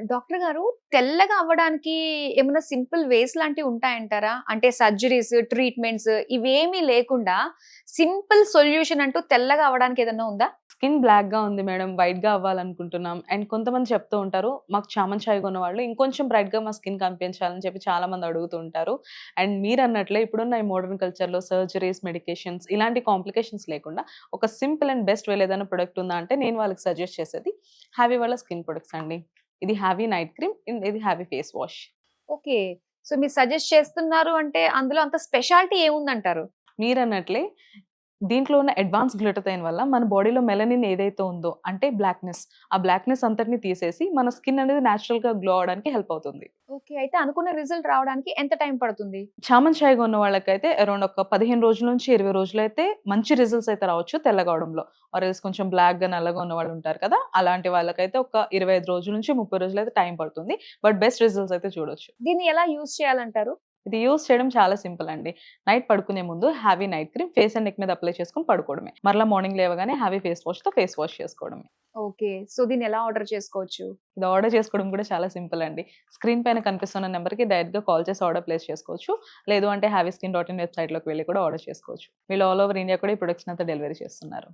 Doctor గారు తెల్లగా అవ్వడానికి ఏమన్నా సింపుల్ వేస్ లాంటివి ఉంటాయంటారా? అంటే సర్జరీస్, ట్రీట్మెంట్స్ ఇవేమీ లేకుండా సింపుల్ సొల్యూషన్ అంటూ తెల్లగా అవ్వడానికి ఏదన్నా ఉందా? స్కిన్ బ్లాక్‌గా ఉంది మేడం. వైట్‌గా అవ్వాలనుకుంటున్నాం. అండ్ కొంతమంది చెప్తూ ఉంటారు, మాకు చామన్ చాయ్ కొన్నవాళ్ళు ఇంకొంచెం బ్రైట్‌గా మా స్కిన్ కనిపించాలని చెప్పి చాలామంది అడుగుతూ ఉంటారు. అండ్ మీరన్నట్లే ఇప్పుడున్న ఈ మోడర్న్ కల్చర్‌లో సర్జరీస్, మెడికేషన్స్ ఇలాంటి కాంప్లికేషన్స్ లేకుండా ఒక సింపుల్ అండ్ బెస్ట్ వేలో ఏదైనా ప్రొడక్ట్ ఉందా అంటే నేను వాళ్ళకి సజెస్ట్ చేసేది హావీ వాళ్ళ స్కిన్ ప్రొడక్ట్స్ అండి. ఇది హావీ నైట్ క్రీమ్, ఇది హావీ ఫేస్ వాష్. ఓకే. సో, మీరు సజెస్ట్ చేస్తున్నారు అంటే అందులో అంత స్పెషాలిటీ ఏముందంటారు? మీరన్నట్లే దీంట్లో ఉన్న అడ్వాన్స్ గ్లూటథైన్ వల్ల మన బాడీలో మెలనిన్ ఏదైతే ఉందో అంటే ఆ బ్లాక్‌నెస్ అంతటిని తీసేసి మన స్కిన్ అనేది నేచురల్‌గా గ్లో అవ్వడానికి హెల్ప్ అవుతుంది. ఓకే. అయితే అనుకున్న రిజల్ట్ రావడానికి ఎంత టైం పడుతుంది? చామన్ చాయ్ కొన్న వాళ్ళకైతే అరౌండ్ ఒక 15 రోజుల నుంచి 20 రోజులైతే మంచి రిజల్ట్స్ అయితే రావచ్చు తెల్లగవడంలో. ఆర్ ఎల్స్ కొంచెం బ్లాక్‌గా, నల్లగా ఉన్నవాళ్ళు ఉంటారు కదా! అలాంటి వాళ్ళకైతే ఒక 25 రోజుల నుంచి 30 రోజులైతే టైం పడుతుంది. బట్ బెస్ట్ రిజల్ట్స్ అయితే చూడొచ్చు. దీన్ని ఎలా యూజ్ చేయాలంటారు? ఇది యూజ్ చేయడం చాలా సింపుల్ అండి. నైట్ పడుకునే ముందు హావీ night cream face and neck మీద అప్లై చేసుకొని పడుకోవడమే. మరలా మార్నింగ్ లేవగానే హావీ ఫేస్ వాష్‌తో ఫేస్ వాష్ చేసుకోవడమే. ఓకే. సో, దీన్ని ఎలా ఆర్డర్ చేసుకోవచ్చు? ఇది ఆర్డర్ చేసుకోవడం కూడా చాలా సింపుల్ అండి. స్క్రీన్ పైన కనిపిస్తున్న నంబర్‌కి డైరెక్ట్‌గా కాల్ చేసి ఆర్డర్ ప్లేస్ చేసుకోవచ్చు. లేదు అంటే హ్యావీస్కిన్.ఇన్ వెబ్‌సైట్‌లోకి వెళ్లి కూడా ఆర్డర్ చేసుకోవచ్చు. వీళ్ళు ఆల్ ఓవర్ ఇండియా కూడా ఈ ప్రొడక్ట్స్‌ని అంతా డెలివరీ చేస్తున్నారు.